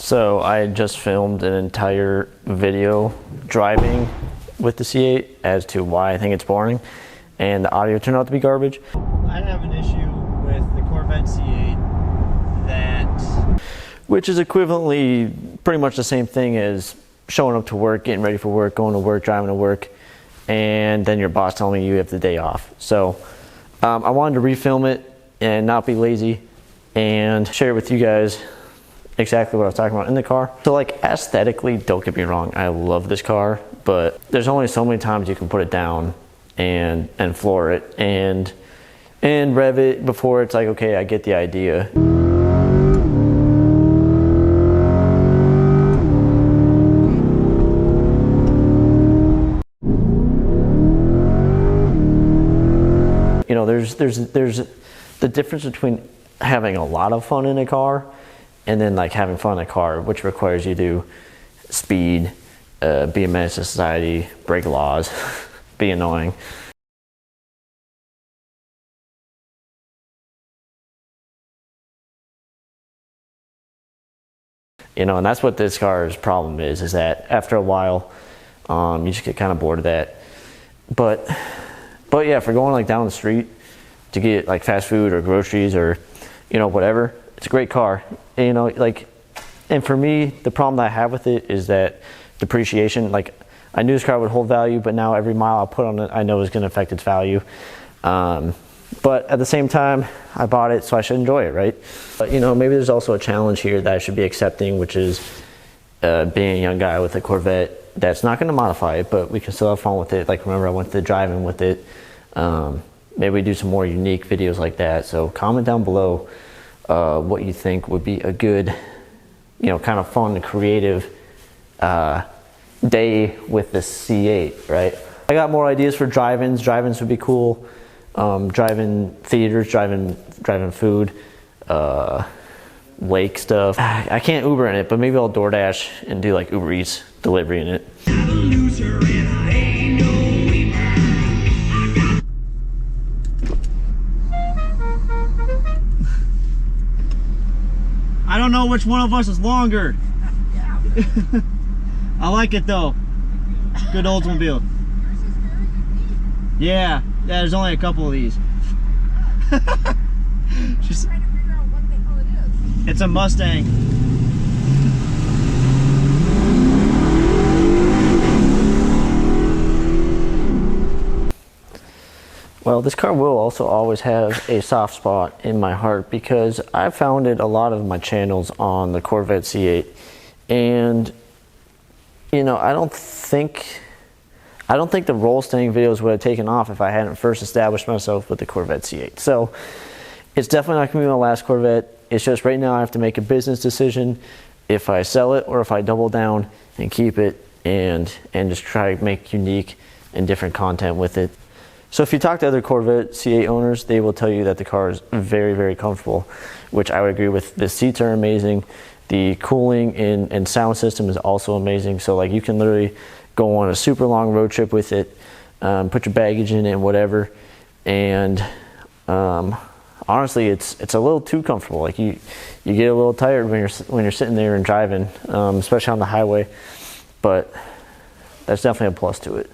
So I just filmed an entire video driving with the C8 as to why I think it's boring, and the audio turned out to be garbage. I have an issue with the Corvette C8 which is equivalently pretty much the same thing as showing up to work, getting ready for work, going to work, driving to work, and then your boss telling you have the day off. So I wanted to refilm it and not be lazy and share with you guys exactly what I was talking about in the car. So like aesthetically, don't get me wrong, I love this car, but there's only so many times you can put it down and floor it and rev it before it's like, okay, I get the idea. You know, there's the difference between having a lot of fun in a car and then like having fun in a car, which requires you to speed, be a menace to society, break laws, be annoying. You know, and that's what this car's problem is that after a while, you just get kind of bored of that. But yeah, if we're going like down the street to get like fast food or groceries or, you know, whatever, it's a great car. And, you know, like, and for me, the problem that I have with it is that depreciation. Like, I knew this car would hold value, but now every mile I put on it, I know is going to affect its value. But at the same time, I bought it, so I should enjoy it, right? But, you know, maybe there's also a challenge here that I should be accepting, which is being a young guy with a Corvette that's not going to modify it, but we can still have fun with it. Like, remember, I went to the drive-in with it. Maybe we do some more unique videos like that. So comment down below what you think would be a good, you know, kind of fun and creative day with the C8, right? I got more ideas for drive-ins. Drive-ins would be cool. Drive-in theaters, drive-in food, lake stuff. I can't Uber in it, but maybe I'll DoorDash and do like Uber Eats delivery in it. I don't know which one of us is longer. I like it though. Good Oldsmobile. Yeah, there's only a couple of these. She's trying to figure out what the hell it is. It's a Mustang. Well, this car will also always have a soft spot in my heart because I founded a lot of my channels on the Corvette C8, and you know, I don't think the roll staying videos would have taken off if I hadn't first established myself with the Corvette C8. So it's definitely not going to be my last Corvette. It's just right now I have to make a business decision if I sell it or if I double down and keep it and just try to make unique and different content with it. So if you talk to other Corvette C8 owners, they will tell you that the car is very, very comfortable, which I would agree with. The seats are amazing. The cooling and sound system is also amazing. So like you can literally go on a super long road trip with it, put your baggage in it and whatever. And honestly, it's a little too comfortable. Like you get a little tired when you're sitting there and driving, especially on the highway. But that's definitely a plus to it.